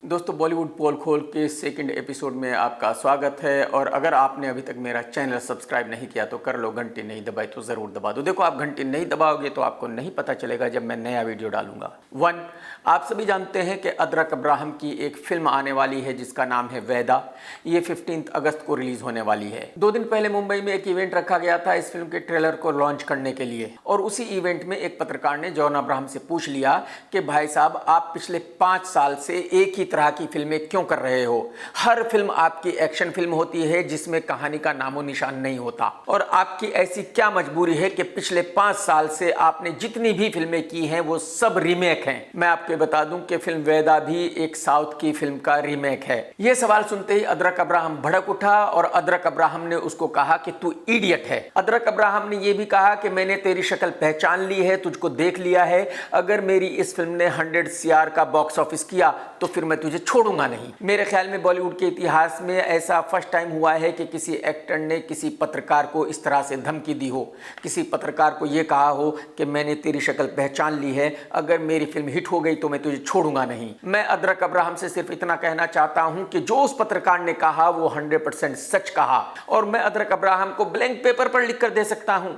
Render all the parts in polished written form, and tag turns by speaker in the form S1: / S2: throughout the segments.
S1: दोस्तों बॉलीवुड पोल खोल के सेकंड एपिसोड में आपका स्वागत है। और अगर आपने अभी तक मेरा चैनल सब्सक्राइब नहीं किया तो कर लो, घंटी नहीं दबाई तो ज़रूर दबा दो। देखो, आप घंटी नहीं दबाओगे तो आपको नहीं पता चलेगा जब मैं नया वीडियो डालूंगा। आप सभी जानते हैं कि अदरक अब्राहम की एक फिल्म आने वाली है जिसका नाम है वैदा। ये 15 अगस्त को रिलीज होने वाली है। 2 दिन पहले मुंबई में एक इवेंट रखा गया था इस फिल्म के ट्रेलर को लॉन्च करने के लिए, और उसी इवेंट में एक पत्रकार ने जॉन अब्राहम से पूछ लिया कि भाई साहब, आप पिछले 5 साल से एक ही तरह की फिल्में क्यों कर रहे हो? हर फिल्म आपकी एक्शन फिल्म होती है जिसमें कहानी का नामो निशान नहीं होता, और आपकी ऐसी क्या मजबूरी है कि पिछले 5 साल से आपने जितनी भी फिल्में की हैं वो सब रीमेक हैं। मैं आपको बता दूं कि फिल्म वैदा भी एक साउथ की फिल्म का रीमेक है। यह सवाल सुनते ही अदरक अब्राहम भड़क उठा और अदरक अब्राहम ने उसको कहा कि तू इडियट है। अदरक अब्राहम ने यह भी कहा कि मैंने तेरी शक्ल पहचान ली है, तुझको देख लिया है। अगर मेरी इस फिल्म ने 100 CR का बॉक्स ऑफिस किया तो फिर मैं तुझे छोड़ूंगा नहीं। मेरे ख्याल में बॉलीवुड के इतिहास में ऐसा फर्स्ट टाइम हुआ है कि किसी एक्टर ने किसी पत्रकार को इस तरह से धमकी दी हो, किसी पत्रकार को यह कहा हो कि मैंने तेरी शक्ल पहचान ली है, अगर मेरी फिल्म हिट हो गई तो मैं तुझे छोड़ूंगा नहीं। मैं अदरक अब्राहम से सिर्फ इतना कहना चाहता हूं कि जो उस पत्रकार ने कहा वो 100% सच कहा, और मैं अदरक अब्राहम को ब्लैंक पेपर पर लिख कर दे सकता हूं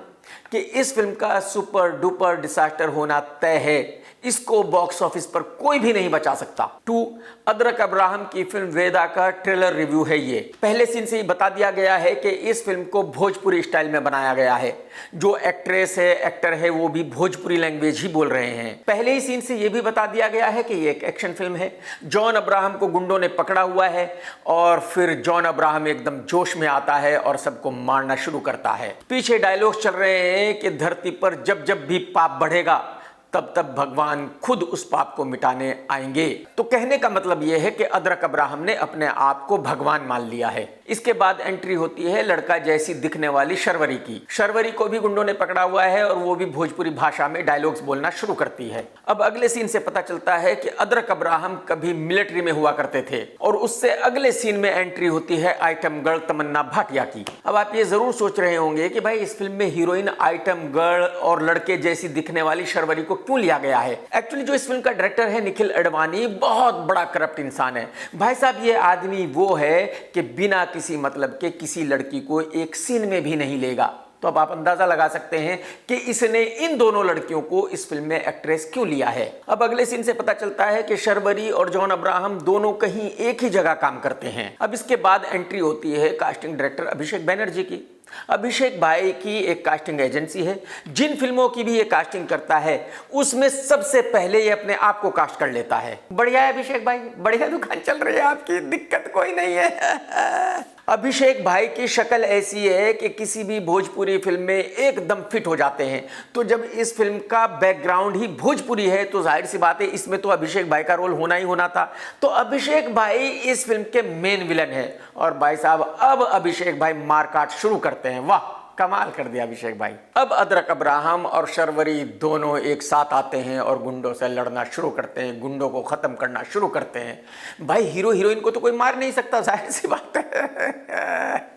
S1: कि इस फिल्म का सुपर डुपर डिजास्टर होना तय है। इसको बॉक्स ऑफिस पर कोई भी नहीं बचा सकता। 2 अदरक अब्राहम की फिल्म वेदा का ट्रेलर रिव्यू है। ये पहले सीन से ही बता दिया गया है कि इस फिल्म को भोजपुरी स्टाइल में बनाया गया है। जो एक्ट्रेस है, एक्टर है, वो भी भोजपुरी लैंग्वेज ही बोल रहे हैं। पहले ही सीन से यह भी बता दिया गया है कि ये एक एक्शन फिल्म है। जॉन अब्राहम को गुंडों ने पकड़ा हुआ है और फिर जॉन अब्राहम एकदम जोश में आता है और सबको मारना शुरू करता है। पीछे डायलॉग चल रहे हैं कि धरती पर जब जब भी पाप बढ़ेगा तब तब भगवान खुद उस पाप को मिटाने आएंगे। तो कहने का मतलब यह है कि अदरक अब्राहम ने अपने आप को भगवान मान लिया है। इसके बाद एंट्री होती है लड़का जैसी दिखने वाली शर्वरी की। शर्वरी को भी गुंडों ने पकड़ा हुआ है और वो भी भोजपुरी भाषा में डायलॉग्स बोलना शुरू करती है। अब अगले सीन से पता चलता है कि अदरक अब्राहम कभी मिलिट्री में हुआ करते थे, और उससे अगले सीन में एंट्री होती है आइटम गर्ल तमन्ना भाटिया की। अब आप ये जरूर सोच रहे होंगे कि भाई, इस फिल्म में हीरोइन आइटम गर्ल और लड़के जैसी दिखने वाली शर्वरी को क्यों लिया गया है? एक्चुअली जो इस फिल्म का डायरेक्टर है निखिल अडवाणी, बहुत बड़ा करप्ट इंसान है भाई साहब। ये आदमी वो है कि बिना किसी मतलब के किसी लड़की को एक सीन में भी नहीं लेगा। तो अब आप अंदाजा लगा सकते हैं कि इसने इन दोनों लड़कियों को इस फिल्म में एक्ट्रेस क्यों लिया है। अब अगले सीन से पता चलता है कि शर्वरी और जॉन अब्राहम दोनों कहीं एक ही जगह काम करते हैं। अब इसके बाद एंट्री होती है कास्टिंग डायरेक्टर अभिषेक बैनर्जी की। अभिषेक भाई की एक कास्टिंग एजेंसी है। जिन फिल्मों की भी ये कास्टिंग करता है उसमें सबसे पहले ये अपने आप को कास्ट कर लेता है। बढ़िया है अभिषेक भाई, बढ़िया दुकान चल रही है आपकी, दिक्कत कोई नहीं है। अभिषेक भाई की शक्ल ऐसी है कि किसी भी भोजपुरी फिल्म में एकदम फिट हो जाते हैं। तो जब इस फिल्म का बैकग्राउंड ही भोजपुरी है तो जाहिर सी बात है इसमें तो अभिषेक भाई का रोल होना ही होना था। तो अभिषेक भाई इस फिल्म के मेन विलन है, और भाई साहब अब अभिषेक भाई मारकाट शुरू करते हैं। वाह, कमाल कर दिया अभिषेक भाई। अब अदरक अब्राहम और शर्वरी दोनों एक साथ आते हैं और गुंडों से लड़ना शुरू करते हैं, गुंडों को खत्म करना शुरू करते हैं। भाई हीरो हीरोइन को तो कोई मार नहीं सकता, जाहिर सी बात है।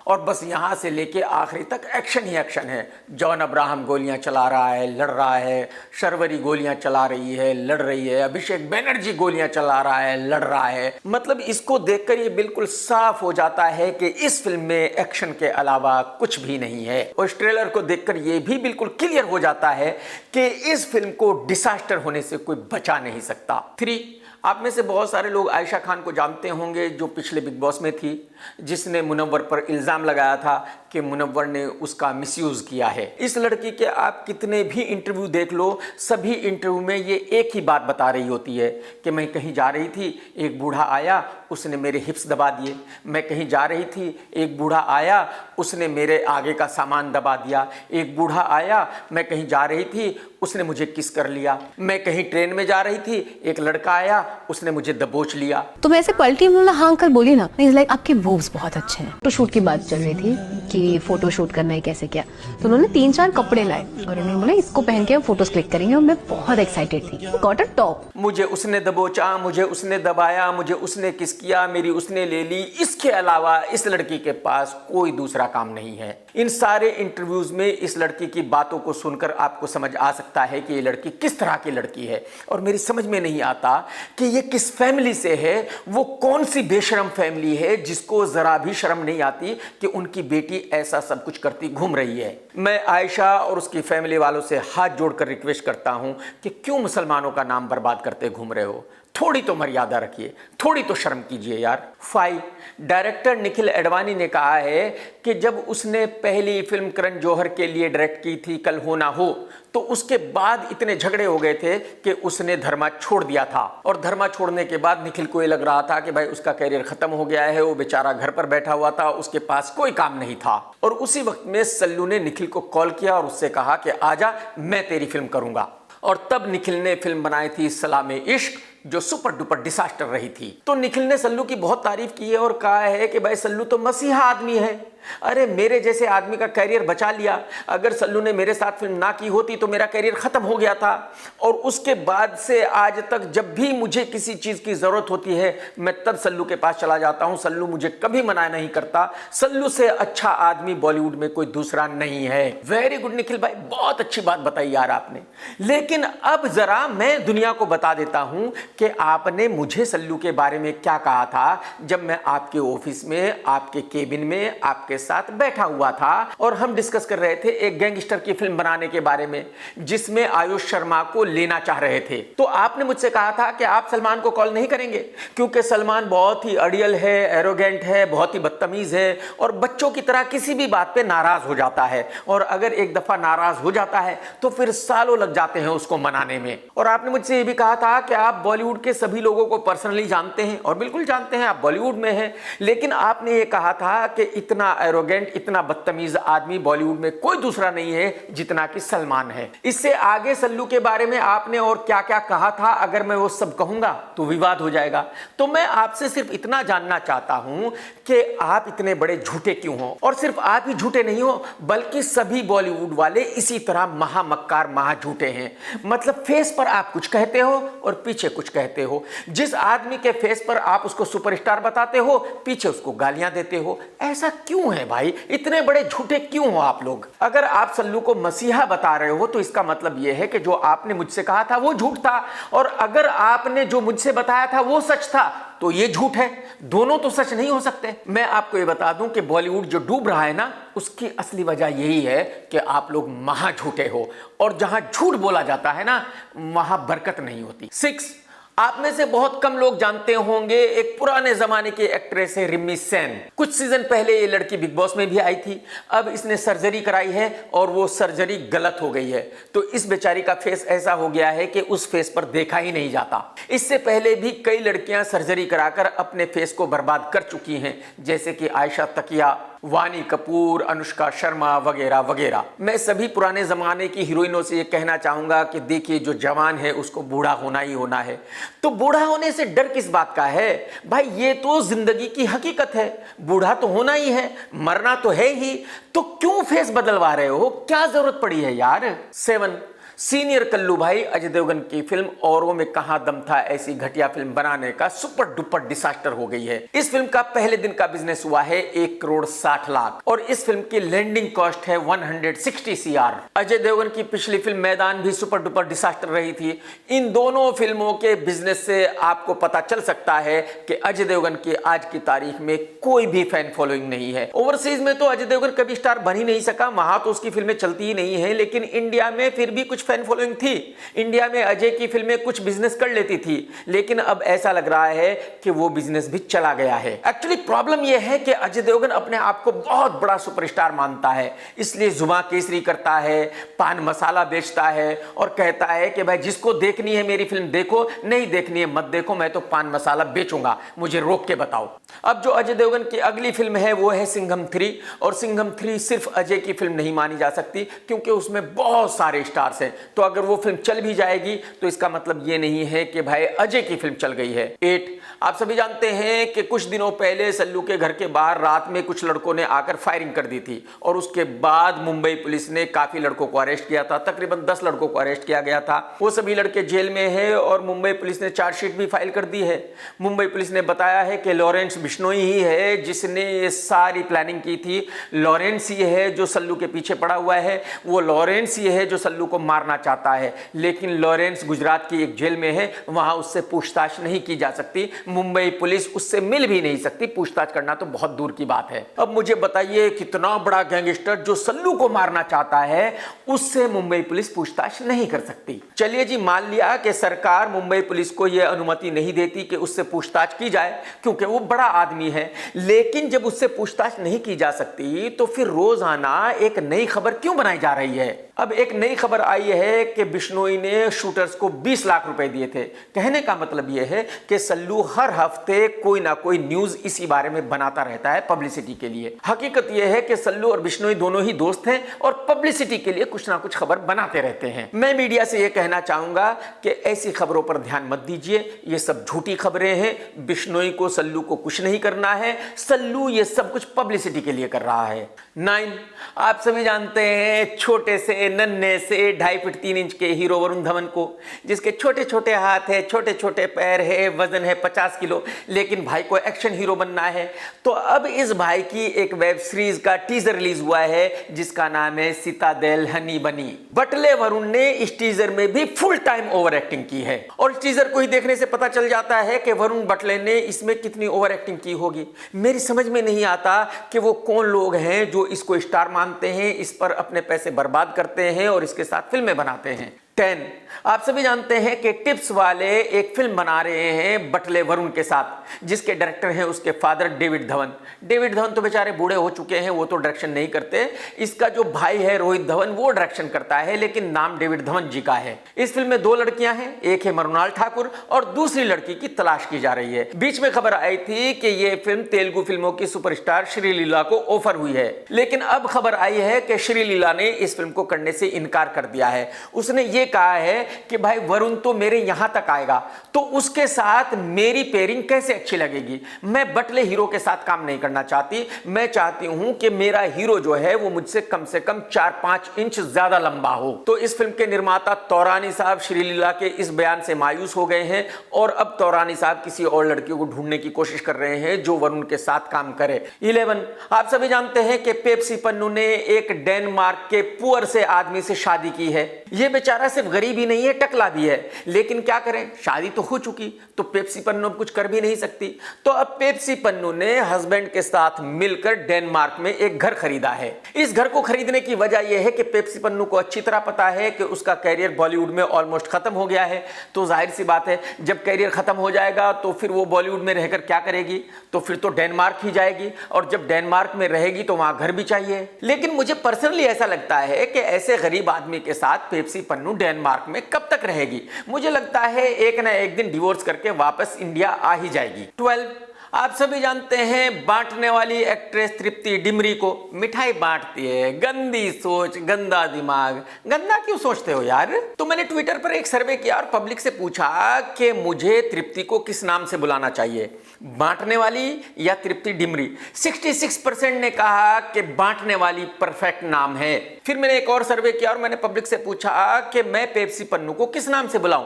S1: और बस यहां से लेके आखिरी तक एक्शन ही एक्शन है। जॉन अब्राहम गोलियां चला रहा है, लड़ रहा है, शर्वरी गोलियां चला रही है, लड़ रही है, अभिषेक बैनर्जी गोलियां चला रहा है, लड़ रहा है। मतलब इसको देखकर ये बिल्कुल साफ हो जाता है कि इस फिल्म में एक्शन के अलावा कुछ भी नहीं है। और इस ट्रेलर को देखकर यह भी बिल्कुल क्लियर हो जाता है कि इस फिल्म को डिजास्टर होने से कोई बचा नहीं सकता। 3 आप में से बहुत सारे लोग आयशा खान को जानते होंगे, जो पिछले बिग बॉस में थी, जिसने मुनव्वर पर इल्ज़ाम लगाया था कि मुनव्वर ने उसका मिसयूज़ किया है। इस लड़की के आप कितने भी इंटरव्यू देख लो, सभी इंटरव्यू में ये एक ही बात बता रही होती है कि मैं कहीं जा रही थी, एक बूढ़ा आया, उसने मेरे हिप्स दबा दिए। मैं कहीं जा रही थी, एक बूढ़ा आया, उसने मेरे आगे का सामान दबा दिया। एक बूढ़ा आया, मैं कहीं जा रही थी, उसने मुझे किस कर लिया। मैं कहीं ट्रेन में जा रही थी, एक लड़का आया, उसने मुझे दबोच लिया।
S2: तो मैं ऐसे पलटी में हाँ कर बोली ना, लाइक आपके मूव्स बहुत अच्छे हैं। फोटो शूट की बात चल रही थी कि फोटो शूट करना है, कैसे क्या, तो उन्होंने 3-4 कपड़े लाए और उन्होंने बोला इसको पहन के फोटोज क्लिक करेंगे, और मैं बहुत एक्साइटेड थी। Got a top.
S1: मुझे उसने दबोचा, मुझे उसने दबाया, मुझे उसने किस किया, मेरी उसने ले ली। इसके अलावा इस लड़की के पास कोई दूसरा काम नहीं है। इन सारे इंटरव्यूज में इस लड़की की बातों को सुनकर आपको समझ आ सकता है कि ये लड़की किस तरह की लड़की है। और मेरी समझ में नहीं आता कि ये किस फैमिली से है, वो कौन सी बेशरम फैमिली है जिसको जरा भी शर्म नहीं आती कि उनकी बेटी ऐसा सब कुछ करती घूम रही है। मैं आयशा और उसकी फैमिली वालों से हाथ जोड़कर रिक्वेस्ट करता हूं कि क्यों मुसलमानों का नाम बर्बाद करते घूम रहे हो, थोड़ी तो मर्यादा रखिए, थोड़ी तो शर्म कीजिए यार। 5 डायरेक्टर निखिल एडवाणी ने कहा है कि जब उसने पहली फिल्म करण जौहर के लिए डायरेक्ट की थी कल हो ना हो, तो उसके बाद इतने झगड़े हो गए थे कि उसने धर्मा छोड़ दिया था। और धर्मा छोड़ने के बाद निखिल को ये लग रहा था कि भाई उसका कैरियर खत्म हो गया है, वो बेचारा घर पर बैठा हुआ था, उसके पास कोई काम नहीं था। और उसी वक्त में सल्लू ने निखिल को कॉल किया और उससे कहा कि आजा, मैं तेरी फिल्म करूंगा। और तब निखिल ने फिल्म बनाई थी सलामे इश्क, जो सुपर डुपर डिसास्टर रही थी। तो निखिल ने सल्लू की बहुत तारीफ की है और कहा है कि भाई सल्लू तो मसीहा आदमी है, अरे मेरे जैसे आदमी का कैरियर बचा लिया। अगर सल्लू ने मेरे साथ फिल्म ना की होती तो मेरा कैरियर खत्म हो गया था। और उसके बाद से आज तक जब भी मुझे किसी चीज की जरूरत होती है, मैं तब सल्लू के पास चला जाता हूं। सल्लू मुझे कभी मना नहीं करता। सल्लू से अच्छा आदमी बॉलीवुड में कोई दूसरा नहीं है। वेरी गुड निखिल भाई, बहुत अच्छी बात बताई यार आपने। लेकिन अब जरा मैं दुनिया को बता देता हूं कि आपने मुझे सल्लू के बारे में क्या कहा था जब मैं आपके ऑफिस में, आपके केबिन में आपके साथ बैठा हुआ था और हम डिस्कस कर रहे थे एक गैंगस्टर की फिल्म बनाने के बारे में जिसमें आयुष शर्मा को लेना चाह रहे थे। तो आपने मुझसे कहा था कि आप सलमान को कॉल नहीं करेंगे क्योंकि सलमान बहुत ही अड़ियल है, एरोगेंट है, बहुत ही बदतमीज है और बच्चों की तरह किसी भी बात पे नाराज हो जाता है। और अगर एक दफा नाराज हो जाता है तो फिर सालों लग जाते हैं उसको मनाने में। और आपने मुझसे ये भी कहा था कि आप बॉलीवुड के सभी लोगों को पर्सनली जानते हैं, और बिल्कुल जानते हैं, आप बॉलीवुड में हैं। लेकिन आपने ये कहा था कि इतना एरोगेंट, इतना बदतमीज आदमी बॉलीवुड में कोई दूसरा नहीं है जितना कि सलमान है। इससे आगे सल्लू के बारे में आपने और क्या क्या कहा था, अगर मैं वो सब कहूंगा तो विवाद हो जाएगा। तो मैं आपसे सिर्फ इतना जानना चाहता हूं कि आप इतने बड़े झूठे क्यों हो। और सिर्फ आप ही झूठे नहीं हो बल्कि सभी बॉलीवुड वाले इसी तरह महामक्कार, महा झूठे हैं। मतलब फेस पर आप कुछ कहते हो और पीछे कुछ कहते हो। जिस आदमी के फेस पर आप उसको सुपरस्टार बताते हो, पीछे उसको गालियां देते हो। ऐसा क्यों है भाई, इतने बड़े झूठे क्यों हो आप लोग? अगर आप सल्लू को मसीहा बता रहे हो तो इसका मतलब यह है कि जो आपने मुझसे कहा था वो झूठ था, और अगर आपने जो मुझसे बताया था वो सच था तो ये झूठ है। दोनों तो सच नहीं हो सकते। मैं आपको ये बता दूं कि बॉलीवुड जो डूब रहा है ना, उसकी असली वजह यही है कि आप लोग महा झूठे हो, और जहां झूठ बोला जाता है ना, वहां बरकत नहीं होती। 6 आप में से बहुत कम लोग जानते होंगे, एक पुराने जमाने की एक्ट्रेस है रिमी सेन। कुछ सीजन पहले ये लड़की बिग बॉस में भी आई थी। अब इसने सर्जरी कराई है और वो सर्जरी गलत हो गई है, तो इस बेचारी का फेस ऐसा हो गया है कि उस फेस पर देखा ही नहीं जाता। इससे पहले भी कई लड़कियां सर्जरी कराकर अपने फेस को बर्बाद कर चुकी हैं, जैसे कि आयशा तकिया, वानी कपूर, अनुष्का शर्मा वगैरह वगैरह। मैं सभी पुराने जमाने की हीरोइनों से ये कहना चाहूंगा कि देखिए, जो जवान है उसको बूढ़ा होना ही होना है। तो बूढ़ा होने से डर किस बात का है भाई? ये तो जिंदगी की हकीकत है। बूढ़ा तो होना ही है, मरना तो है ही, तो क्यों फेस बदलवा रहे हो? क्या जरूरत पड़ी है यार? 7 सीनियर कल्लू भाई अजय देवगन की फिल्म औरों में कहां दम था ऐसी घटिया फिल्म बनाने का सुपर डुपर डिसास्टर हो गई है। इस फिल्म का पहले दिन का बिजनेस हुआ है 1 करोड़ 60 लाख और इस फिल्म की लैंडिंग कॉस्ट है 160 CR। अजय देवगन की पिछली फिल्म मैदान भी सुपर डुपर डिसास्टर रही थी। इन दोनों फिल्मों के बिजनेस से आपको पता चल सकता है कि अजय देवगन की आज की तारीख में कोई भी फैन फॉलोइंग नहीं है। ओवरसीज में तो अजय देवगन कभी स्टार बन ही नहीं सका, वहां तो उसकी फिल्में चलती ही नहीं है, लेकिन इंडिया में फिर भी कुछ फैन फॉलोइंग थी। इंडिया में अजय की फिल्में कुछ बिजनेस कर लेती थी, लेकिन अब ऐसा लग रहा है कि वो बिजनेस भी चला गया है। एक्चुअली प्रॉब्लम यह है कि अजय देवगन अपने आप को बहुत बड़ा सुपरस्टार मानता है, इसलिए जुबां केसरी करता है, पान मसाला बेचता है और कहता है कि भाई जिसको देखनी है मेरी फिल्म देखो, नहीं देखनी है मत देखो, मैं तो पान मसाला बेचूंगा, मुझे रोक के बताओ। अब जो अजय देवगन की अगली फिल्म है वो है सिंघम 3, और सिंघम 3 सिर्फ अजय की फिल्म नहीं मानी जा सकती क्योंकि उसमें बहुत सारे स्टार्स हैं। तो अगर वो फिल्म चल भी जाएगी तो इसका मतलब ये नहीं है कि भाई अजय की फिल्म चल गई है। 8 आप सभी जानते हैं कि कुछ दिनों पहले सल्लू के घर के बाहर रात में कुछ लड़कों ने आकर फायरिंग कर दी थी और उसके बाद मुंबई पुलिस ने काफी लड़कों को अरेस्ट किया था। तकरीबन 10 लड़कों को अरेस्ट किया गया था। वो सभी लड़के जेल में है और मुंबई पुलिस ने चार्जशीट भी फाइल कर दी है। मुंबई पुलिस ने बताया है कि लॉरेंस बिश्नोई ही है जिसने ये सारी प्लानिंग की थी। लॉरेंस ये है जो सल्लू के पीछे पड़ा हुआ है, वो लॉरेंस ये है जो सल्लू को मार मारना चाहता है, लेकिन लॉरेंस गुजरात की एक जेल में है, वहां उससे पूछताछ नहीं की जा सकती। मुंबई पुलिस उससे मिल भी नहीं सकती, पूछताछ करना तो बहुत दूर की बात है। अब मुझे बताइए, कितना बड़ा गैंगस्टर जो सल्लू को मारना चाहता है, उससे मुंबई पुलिस पूछताछ नहीं कर सकती। चलिए जी, मान लिया कि सरकार मुंबई पुलिस को यह अनुमति नहीं देती कि उससे पूछताछ की जाए, क्योंकि वो बड़ा आदमी है। लेकिन जब उससे पूछताछ नहीं की जा सकती, तो फिर रोजाना एक नई खबर क्यों बनाई जा रही है? अब एक नई खबर आई है कि बिश्नोई ने शूटर्स को 20 लाख रुपए दिए थे। कहने का मतलब यह है कि सल्लू हर हफ्ते कोई ना कोई न्यूज इसी बारे में बनाता रहता है पब्लिसिटी के लिए। हकीकत यह है कि सल्लू और बिश्नोई दोनों ही दोस्त हैं और पब्लिसिटी के लिए कुछ ना कुछ खबर बनाते रहते हैं। मैं मीडिया से यह कहना चाहूंगा कि ऐसी खबरों पर ध्यान मत दीजिए, ये सब झूठी खबरें हैं। बिश्नोई को सल्लू को कुछ नहीं करना है, सल्लू ये सब कुछ पब्लिसिटी के लिए कर रहा है। 9, आप सभी जानते हैं छोटे से नन्हे से 2.5 फीट 3 इंच के हीरो वरुण धवन को, जिसके छोटे छोटे हाथ है, छोटे छोटे पैर है, वजन है 50 किलो, लेकिन भाई को एक्शन हीरो बनना है। तो अब इस भाई की एक वेब सीरीज का टीजर रिलीज हुआ है जिसका नाम है सितादेल हनी बनी। बटले वरुण ने इस टीजर में भी फुल टाइम ओवर एक्टिंग की है, और इस टीजर को ही देखने से पता चल जाता है कि वरुण बटले ने इसमें कितनी ओवर एक्टिंग की होगी। मेरी समझ में नहीं आता कि वो कौन लोग हैं जो इसको स्टार मानते हैं, इस पर अपने पैसे बर्बाद करते हैं और इसके साथ फिल्में बनाते हैं। 10, आप सभी जानते हैं कि टिप्स वाले एक फिल्म बना रहे हैं बटले वरुण के साथ, जिसके डायरेक्टर हैं उसके father David Dhawan. David Dhawan तो बेचारे बूढ़े हो चुके हैं, वो तो डायरेक्शन नहीं करते। इसका जो भाई है रोहित धवन, वो डायरेक्शन करता है, लेकिन नाम डेविड धवन जी का है। इस फिल्म में 2 लड़कियां हैं, एक है मृणाल ठाकुर और दूसरी लड़की की तलाश की जा रही है। बीच में खबर आई थी कि ये फिल्म तेलुगु फिल्मों की सुपरस्टार श्रीलीला को ऑफर हुई है, लेकिन अब खबर आई है कि श्रीलीला ने इस फिल्म को करने से इनकार कर दिया है। उसने ये कहा है कि भाई वरुण तो मेरे यहां तक आएगा, तो उसके साथ मेरी पेयरिंग कैसे अच्छी लगेगी? मैं बटले हीरो के साथ काम नहीं करना चाहती। मैं चाहती हूं कि मेरा हीरो जो है वो मुझसे कम से कम 4-5 इंच ज्यादा लंबा हो। तो इस फिल्म के निर्माता तौरानी साहब श्रीलीला के इस बयान से मायूस हो गए हैं और अब तौरानी साहब किसी और लड़की को ढूंढने की कोशिश कर रहे हैं जो वरुण के साथ काम करे। 11, आप सभी जानते हैं कि पेप्सी पन्नू ने एक डेनमार्क के पुअर से आदमी से शादी की है। यह बेचारा सिर्फ गरीब ही नहीं है, टकला भी है, लेकिन क्या करें, शादी तो हो चुकी, तो पेप्सी पन्नू अब कुछ कर भी नहीं सकती। तो अब पेप्सी पन्नू ने हस्बैंड के साथ मिलकर डेनमार्क में एक घर खरीदा है। इस घर को खरीदने की वजह यह है कि पेप्सी पन्नू को अच्छी तरह पता है कि उसका कैरियर बॉलीवुड में ऑलमोस्ट खत्म हो गया है। तो जाहिर सी बात है, जब कैरियर खत्म हो जाएगा तो फिर वो बॉलीवुड में रहकर क्या करेगी? तो फिर तो डेनमार्क ही जाएगी, और जब डेनमार्क में रहेगी तो वहां घर भी चाहिए। लेकिन मुझे पर्सनली ऐसा लगता है कि ऐसे गरीब आदमी के साथ पेप्सी पन्नू डेनमार्क में कब तक रहेगी? मुझे लगता है एक ना एक दिन डिवोर्स करके वापस इंडिया आ ही जाएगी। 12, आप सभी जानते हैं बांटने वाली एक्ट्रेस तृप्ति डिमरी को मिठाई बांटती है। गंदी सोच, गंदा दिमाग। गंदा क्यों सोचते हो यार? तो मैंने ट्विटर पर एक सर्वे किया और पब्लिक से पूछा कि मुझे तृप्ति को किस नाम से बुलाना चाहिए, बांटने वाली या तृप्ति डिमरी। 66% ने कहा कि बांटने वाली परफेक्ट नाम है। फिर मैंने एक और सर्वे किया और मैंने पब्लिक से पूछा कि मैं पेप्सी पन्नू को किस नाम से बुलाऊं,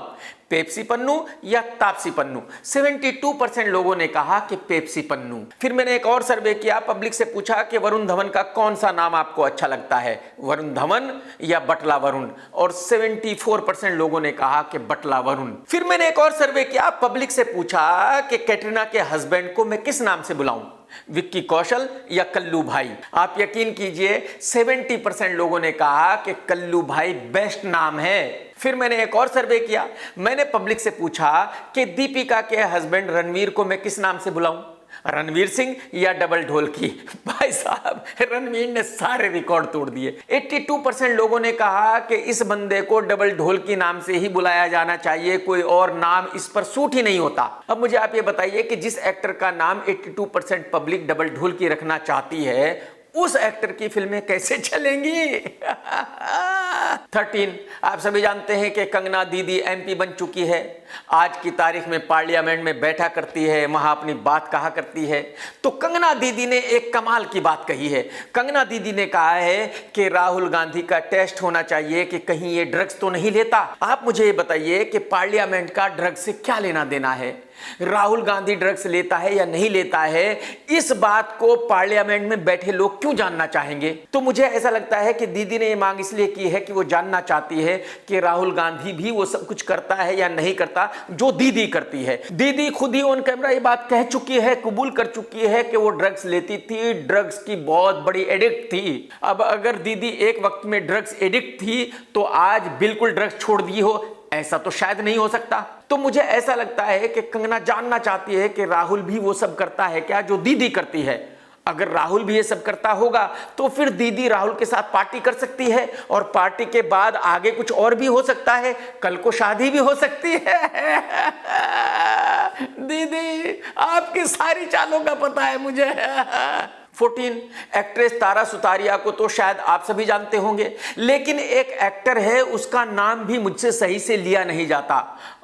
S1: पेप्सी पन्नू या तापसी पन्नू। 72% लोगों ने कहा कि पेप्सी पन्नू। फिर मैंने एक और सर्वे किया, पब्लिक से पूछा कि वरुण धवन का कौन सा नाम आपको अच्छा लगता है, वरुण धवन या बटला वरुण, और 74% लोगों ने कहा कि बटला वरुण। फिर मैंने एक और सर्वे किया, पब्लिक से पूछा कि कैटरीना के हस्बैंड को मैं किस नाम से बुलाऊं, विक्की कौशल या कल्लू भाई। आप यकीन कीजिए 70% लोगों ने कहा कि कल्लू भाई बेस्ट नाम है। फिर मैंने एक और सर्वे किया, मैंने पब्लिक से पूछा कि दीपिका के हस्बैंड रणवीर को मैं किस नाम से बुलाऊं, रणवीर सिंह या डबल ढोलकी। भाई साहब, रणवीर ने सारे रिकॉर्ड तोड़ दिए। 82% लोगों ने कहा कि इस बंदे को डबल ढोलकी नाम से ही बुलाया जाना चाहिए, कोई और नाम इस पर सूट ही नहीं होता। अब मुझे आप ये बताइए कि जिस एक्टर का नाम 82% पब्लिक डबल ढोलकी रखना चाहती है, उस एक्टर की फिल्में कैसे चलेंगी? 13, आप सभी जानते हैं कि कंगना दीदी एमपी बन चुकी है। आज की तारीख में पार्लियामेंट में बैठा करती है, वहां अपनी बात कहा करती है। तो कंगना दीदी ने एक कमाल की बात कही है। कंगना दीदी ने कहा है कि राहुल गांधी का टेस्ट होना चाहिए कि कहीं ये ड्रग्स तो नहीं लेता। आप मुझे ये बताइए कि पार्लियामेंट का ड्रग्स से क्या लेना देना है? राहुल गांधी ड्रग्स लेता है या नहीं लेता है, इस बात को पार्लियामेंट में बैठे लोग क्यों जानना चाहेंगे? तो मुझे ऐसा लगता है कि दीदी ने ये मांग इसलिए की है कि वो जानना चाहती है कि राहुल गांधी भी वो सब कुछ करता है या नहीं करता जो दीदी करती है। दीदी खुद ही ऑन कैमरा ये बात कह चुकी है, कबूल कर चुकी है कि वो ड्रग्स लेती थी, ड्रग्स की बहुत बड़ी एडिक्ट थी। अब अगर दीदी एक वक्त में ड्रग्स एडिक्ट थी तो आज बिल्कुल ड्रग्स छोड़ दी हो, ऐसा तो शायद नहीं हो सकता। तो मुझे ऐसा लगता है कि कंगना जानना चाहती है कि राहुल भी वो सब करता है क्या जो दीदी करती है। अगर राहुल भी ये सब करता होगा तो फिर दीदी राहुल के साथ पार्टी कर सकती है और पार्टी के बाद आगे कुछ और भी हो सकता है, कल को शादी भी हो सकती है। दीदी आपकी सारी चालों का पता है मुझे। 14 एक्ट्रेस तारा सुतारिया को तो शायद आप सभी जानते होंगे, लेकिन एक एक्टर है उसका नाम भी मुझसे सही से लिया नहीं जाता,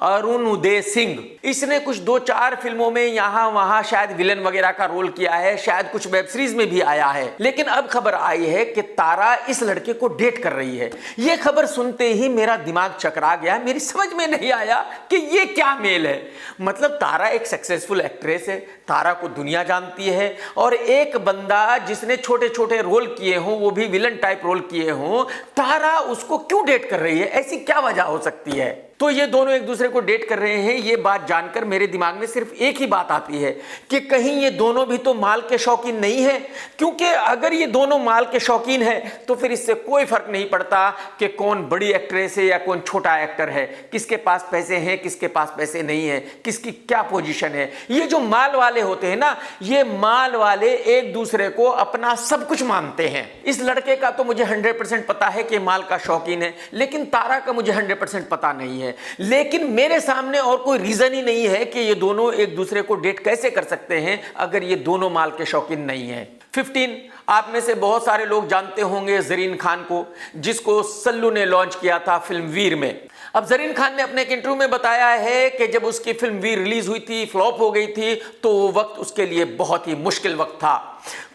S1: अरुण उदय सिंह। इसने कुछ 2-4 फिल्मों में यहां वहां शायद विलन वगैरह का रोल किया है, शायद कुछ वेब सीरीज में भी आया है। लेकिन अब खबर आई है कि तारा इस लड़के को डेट कर रही है। यह खबर सुनते ही मेरा दिमाग चकरा गया, मेरी समझ में नहीं आया कि ये क्या मेल है। मतलब तारा एक सक्सेसफुल एक्ट्रेस है, तारा को दुनिया जानती है, और एक बंदा जिसने छोटे छोटे रोल किए हों, वो भी विलन टाइप रोल किए हों, तारा उसको क्यों डेट कर रही है? ऐसी क्या वजह हो सकती है? तो ये दोनों एक दूसरे को डेट कर रहे हैं, ये बात जानकर मेरे दिमाग में सिर्फ एक ही बात आती है कि कहीं ये दोनों भी तो माल के शौकीन नहीं है। क्योंकि अगर ये दोनों माल के शौकीन है तो फिर इससे कोई फर्क नहीं पड़ता कि कौन बड़ी एक्ट्रेस है या कौन छोटा एक्टर है, किसके पास पैसे हैं, किसके पास पैसे नहीं है, किसकी क्या पोजीशन है। ये जो माल वाले होते हैं ना, ये माल वाले एक दूसरे को अपना सब कुछ मानते हैं। इस लड़के का तो मुझे 100% पता है कि माल का शौकीन है, लेकिन तारा का मुझे 100% पता नहीं है। लेकिन मेरे सामने और कोई रीजन ही नहीं है कि ये दोनों एक दूसरे को डेट कैसे कर सकते हैं अगर ये दोनों माल के शौकीन नहीं है। 15 आप में से बहुत सारे लोग जानते होंगे जरीन खान को, जिसको सल्लू ने लॉन्च किया था फिल्म वीर में। अब जरीन खान ने अपने एक इंटरव्यू में बताया है कि जब उसकी फिल्म वीर रिलीज हुई थी, फ्लॉप हो गई थी, तो वो वक्त उसके लिए बहुत ही मुश्किल वक्त था।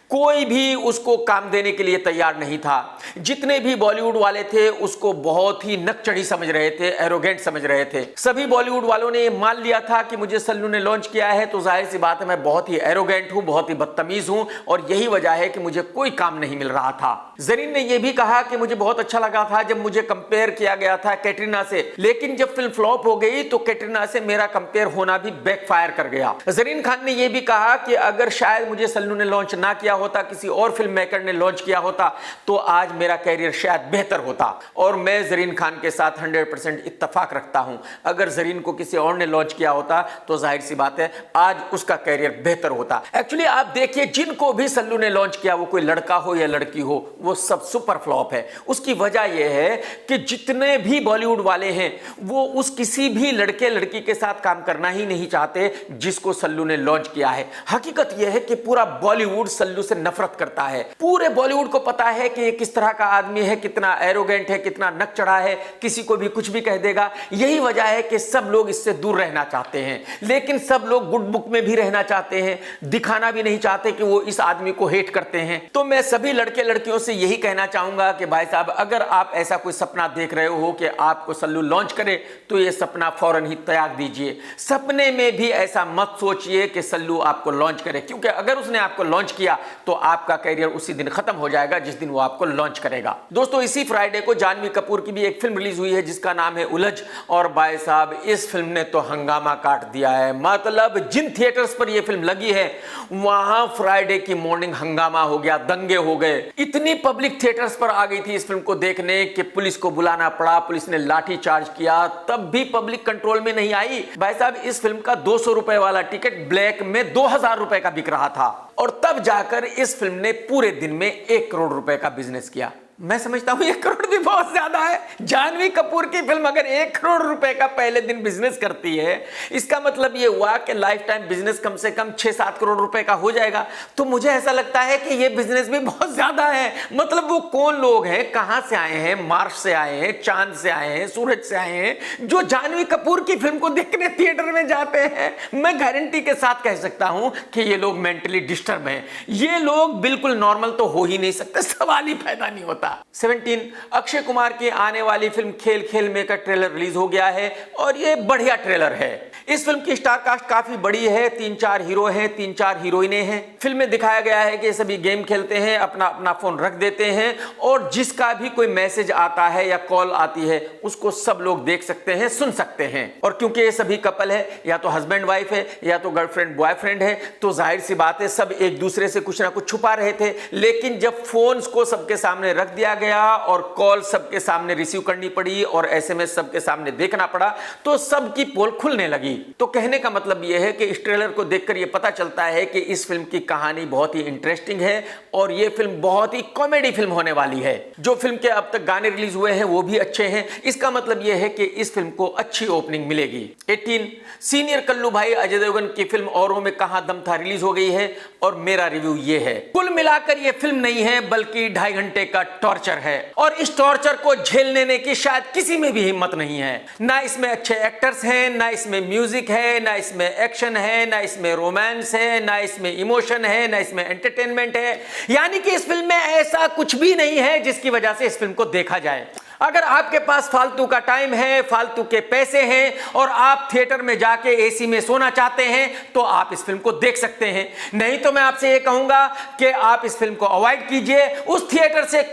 S1: कोई भी उसको काम देने के लिए तैयार नहीं था। जितने भी बॉलीवुड वाले थे उसको बहुत ही नकचढ़ी समझ रहे थे, एरोगेंट समझ रहे थे। सभी बॉलीवुड वालों ने ये मान लिया था कि मुझे सल्लू ने लॉन्च किया है तो जाहिर सी बात है मैं बहुत ही एरोगेंट हूं, बहुत ही बदतमीज हूं, और यही वजह है कि मुझे कोई काम नहीं मिल रहा था। जरीन ने यह भी कहा कि मुझे बहुत अच्छा लगा था जब मुझे कंपेयर किया गया था कैटरीना से, लेकिन जब फिल्म फ्लॉप हो गई तो कैटरीना से मेरा कंपेयर होना भी बैकफायर कर गया। जरीन खान ने यह भी कहा कि अगर शायद मुझे सल्लू ने लॉन्च ना किया होता, किसी और फिल्म मेकर ने लॉन्च किया होता, तो आज मेरा कैरियर शायद बेहतर होता। और मैं जरीन खान के साथ 100% इत्तेफाक रखता हूं। अगर जरीन को किसी और ने लॉन्च किया होता तो जाहिर सी बात है आज उसका कैरियर बेहतर होता। एक्चुअली आप देखिए, जिनको भी सल्लू ने लॉन्च किया, वो कोई लड़का हो या लड़की हो, वो सब सुपर फ्लॉप है। उसकी वजह यह है कि जितने भी बॉलीवुड वाले हैं वो उस किसी भी लड़के लड़की के साथ काम करना ही नहीं चाहते जिसको सल्लू ने लॉन्च किया है। हकीकत यह है कि पूरा बॉलीवुड सल्लू से नफरत करता है। पूरे बॉलीवुड को पता है कि ये किस तरह का आदमी है, कितना एरोगेंट है, कितना नकचढ़ा है, किसी को भी कुछ भी कह देगा। यही वजह है कि सब लोग इससे दूर रहना चाहते हैं, लेकिन सब लोग गुड बुक में भी रहना चाहते हैं, दिखाना भी नहीं चाहते कि वो इस आदमी को हेट करते हैं। तो मैं सभी लड़के लड़कियों से यही कहना चाहूंगा कि भाई साहब, अगर आप ऐसा कोई सपना देख रहे हो कि आपको सल्लू लॉन्च करे तो ये सपना फौरन ही त्याग दीजिए। सपने में भी ऐसा मत सोचिए कि सल्लू आपको लॉन्च करे, क्योंकि अगर उसने आपको लॉन्च किया तो आपका कैरियर उसी दिन खत्म हो जाएगा जिस दिन वो आपको लॉन्च करेगा। दोस्तों, इसी फ्राइडे को जानवी कपूर की भी एक फिल्म रिलीज हुई है जिसका नाम है उलझ, और भाई साहब इस फिल्म ने तो हंगामा काट दिया है। मतलब जिन थिएटर्स पर यह फिल्म लगी है वहां फ्राइडे की मॉर्निंग हंगामा हो गया, दंगे हो गए। इतनी पब्लिक थिएटर्स पर आ गई थी इस फिल्म को देखने कि पुलिस को बुलाना पड़ा, पुलिस ने लाठी चार्ज किया, तब भी पब्लिक कंट्रोल में नहीं आई। भाई साहब, इस फिल्म का 200 रुपए वाला टिकट ब्लैक में 2000 रुपए का बिक रहा था, और तब जाकर इस फिल्म ने पूरे दिन में 1 करोड़ रुपए का बिजनेस किया। मैं समझता हूं 1 करोड़ भी बहुत ज्यादा है। जानवी कपूर की फिल्म अगर 1 करोड़ रुपए का पहले दिन बिजनेस करती है, इसका मतलब यह हुआ कि लाइफ टाइम बिजनेस कम से कम 6-7 करोड़ रुपए का हो जाएगा। तो मुझे ऐसा लगता है कि यह बिजनेस भी बहुत ज्यादा है। मतलब वो कौन लोग हैं, कहां से आए हैं, मार्स से आए हैं, चांद से आए हैं, सूरज से आए हैं, जो जानवी कपूर की फिल्म को देखने थिएटर में जाते हैं। मैं गारंटी के साथ कह सकता हूं कि ये लोग मेंटली डिस्टर्ब हैं। ये लोग बिल्कुल नॉर्मल तो हो ही नहीं सकते, सवाल ही पैदा नहीं होता। 17 अक्षय कुमार की आने वाली फिल्म खेल खेल में का ट्रेलर रिलीज हो गया है, और ये बढ़िया ट्रेलर है। इस फिल्म की स्टार कास्ट काफी बड़ी है, 3-4 हीरो हैं, 3-4 हीरोइनें हैं। फिल्म में दिखाया गया है कि सभी गेम खेलते हैं, अपना अपना फोन रख देते हैं और जिसका भी कोई मैसेज आता है या कॉल आती है उसको सब लोग देख सकते हैं, सुन सकते हैं। और क्योंकि ये सभी कपल है, या तो हस्बैंड वाइफ है या तो गर्लफ्रेंड बॉयफ्रेंड है, तो जाहिर सी बात है सब एक दूसरे से कुछ ना कुछ छुपा रहे थे। लेकिन जब फोन्स को सबके सामने रख दिया गया और कॉल सबके सामने रिसीव करनी पड़ी और एसएमएस सबके सामने देखना पड़ा तो सबकी पोल खुलने लगी। तो कहने का मतलब यह है कि इस ट्रेलर को देखकर यह पता चलता है कि इस फिल्म की कहानी बहुत ही इंटरेस्टिंग है और यह फिल्म बहुत ही कॉमेडी फिल्म होने वाली है। जो फिल्म के अब तक गाने रिलीज हुए हैं वो भी अच्छे हैं। इसका मतलब यह है कि इस फिल्म को अच्छी ओपनिंग मिलेगी। 18 सीनियर कल्लू भाई अजय देवगन की फिल्म औरों में कहां दम था रिलीज हो गई है और मेरा रिव्यू यह है। कुल मिलाकर यह फिल्म नहीं है बल्कि 2.5 घंटे का टॉर्चर है और इस टॉर्चर को झेल लेने की शायद किसी में भी हिम्मत नहीं है। ना इसमें अच्छे एक्टर्स हैं, ना इसमें म्यूजिक है, ना इसमें एक्शन है, ना इसमें रोमांस है, ना इसमें इमोशन है, ना इसमें एंटरटेनमेंट है। यानी कि इस फिल्म में ऐसा कुछ भी नहीं है जिसकी वजह से इस फिल्म को देखा जाए। अगर आपके पास फालतू का टाइम है, फालतू के पैसे हैं और आप थिएटर में जाके एसी में सोना चाहते हैं तो आप इस फिल्म को देख सकते हैं। नहीं तो मैं आपसे यह कहूंगा कि आप इस फिल्म को अवॉइड कीजिए, उस थिएटर से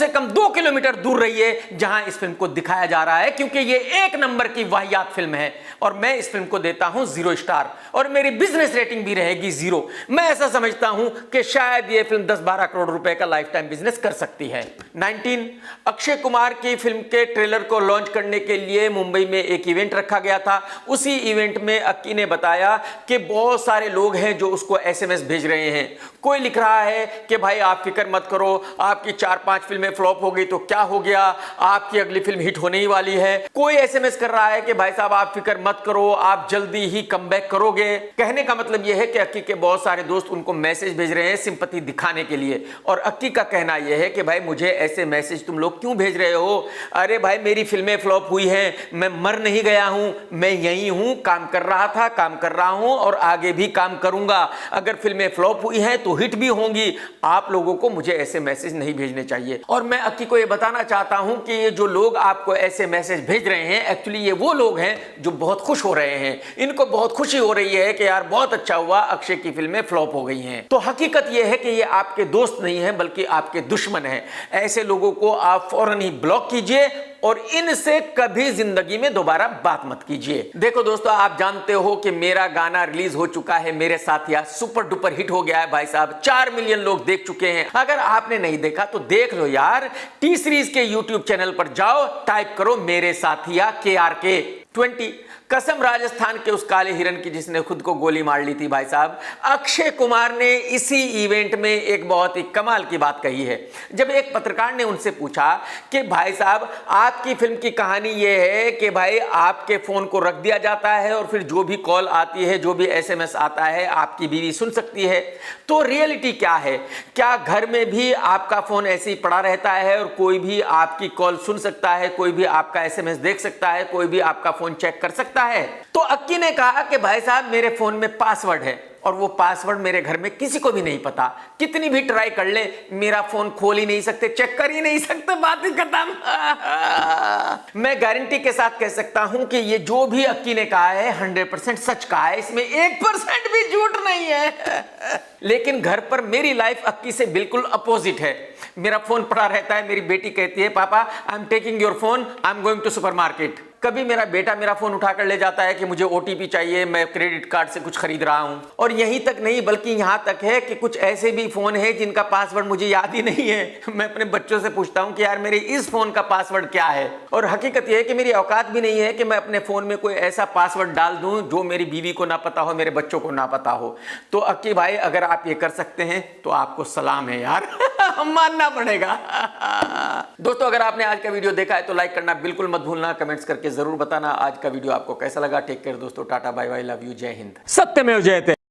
S1: कम 2 किलोमीटर दूर रहिए जहां इस फिल्म को दिखाया जा रहा है, क्योंकि यह 1 नंबर की वाहियात फिल्म है और मैं इस फिल्म को देता हूं 0 स्टार और मेरी बिजनेस रेटिंग भी रहेगी 0। मैं ऐसा समझता हूं कि शायद यह फिल्म 10-12 करोड़ रुपए का लाइफ टाइम बिजनेस कर सकती है। 19 अक्षय कुमार की फिल्म के ट्रेलर को लॉन्च करने के लिए मुंबई में एक इवेंट रखा गया था। उसी इवेंट में अक्की ने बताया कि बहुत सारे लोग हैं जो उसको एसएमएस भेज रहे हैं। कोई लिख रहा है कि भाई आप फिक्र मत करो, आपकी 4-5 फिल्में फ्लॉप हो गई तो क्या हो गया, आपकी अगली फिल्म हिट होने ही वाली है। कोई एसएमएस कर रहा है कि भाई साहब आप फिक्र मत करो, आप जल्दी ही कमबैक करोगे। कहने का मतलब यह है कि अक्की के बहुत सारे दोस्त उनको मैसेज भेज रहे हैं सिंपैथी दिखाने के लिए और अक्की का कहना यह है कि भाई मुझे ऐसे मैसेज तुम लोग क्यों भेज रहे हो। अरे भाई मेरी फिल्में फ्लॉप हुई हैं, मैं मर नहीं गया हूं, मैं यही हूं, काम कर रहा था, काम कर रहा हूं और आगे भी काम करूंगा। अगर फिल्में फ्लॉप हुई हैं तो हिट भी होंगी। आप लोगों को मुझे ऐसे मैसेज नहीं भेजने चाहिए। और मैं अक्की को यह बताना चाहता हूं कि ये जो लोग आपको ऐसे मैसेज भेज रहे हैं एक्चुअली ये वो लोग हैं जो बहुत खुश हो रहे हैं। इनको बहुत खुशी हो रही है कि यार बहुत अच्छा हुआ, अक्षय की फिल्में फ्लॉप हो गई हैं। तो हकीकत यह है कि ये आपके दोस्त नहीं है बल्कि आपके दुश्मन है। ऐसे लोगों को आप फौरन ही ब्लॉक कीजिए और इनसे कभी जिंदगी में दोबारा बात मत कीजिए। देखो दोस्तों, आप जानते हो कि मेरा गाना रिलीज हो चुका है, मेरे साथिया सुपर डुपर हिट हो गया है भाई साहब। 4 मिलियन लोग देख चुके हैं। अगर आपने नहीं देखा तो देख लो यार, टी सीरीज के यूट्यूब चैनल पर जाओ, टाइप करो मेरे साथिया KRK 20। कसम राजस्थान के उस काले हिरन की जिसने खुद को गोली मार ली थी भाई साहब। अक्षय कुमार ने इसी इवेंट में एक बहुत ही कमाल की बात कही है। जब एक पत्रकार ने उनसे पूछा कि भाई साहब आपकी फिल्म की कहानी यह है कि भाई आपके फोन को रख दिया जाता है और फिर जो भी कॉल आती है, जो भी एसएमएस आता है आपकी बीवी सुन सकती है, तो रियलिटी क्या है? क्या घर में भी आपका फोन ऐसे ही पड़ा रहता है और कोई भी आपकी कॉल सुन सकता है, कोई भी आपका एसएमएस देख सकता है, कोई भी आपका फोन चेक कर सकता है? तो अक्की ने कहा कि भाई साहब मेरे फोन में पासवर्ड है और वो पासवर्ड मेरे घर में किसी को भी नहीं पता। कितनी भी ट्राई कर ले मेरा फोन खोल ही नहीं सकते, चेक कर ही नहीं सकते, बात ही खत्म। मैं गारंटी के साथ कह सकता हूं कि ये जो भी अक्की ने कहा है 100% सच कहा है, इसमें 1% भी झूठ नहीं है। लेकिन घर पर मेरी लाइफ अक्की से बिल्कुल अपोजिट है। मेरा फोन पड़ा रहता है, मेरी बेटी कहती है पापा I am taking your phone, I am going to supermarket. कभी मेरा बेटा मेरा फोन उठाकर ले जाता है कि मुझे ओटीपी चाहिए, मैं क्रेडिट कार्ड से कुछ खरीद रहा हूं। और यहीं तक नहीं बल्कि यहां तक है कि कुछ ऐसे भी फोन है जिनका पासवर्ड मुझे याद ही नहीं है। मैं अपने बच्चों से पूछता हूं कि यार मेरे इस फोन का पासवर्ड क्या है। और हकीकत यह है कि मेरी औकात भी नहीं है कि मैं अपने फोन में कोई ऐसा पासवर्ड डाल दूं जो मेरी बीवी को ना पता हो, मेरे बच्चों को ना पता हो। तो अक्की भाई अगर आप ये कर सकते हैं तो आपको सलाम है यार। मानना पड़ेगा। दोस्तों अगर आपने आज का वीडियो देखा है तो लाइक करना बिल्कुल मत भूलना, कमेंट्स करके जरूर बताना आज का वीडियो आपको कैसा लगा। टेक केयर दोस्तों, टाटा बाय बाय, लव यू, जय हिंद, सत्यमेव जयते।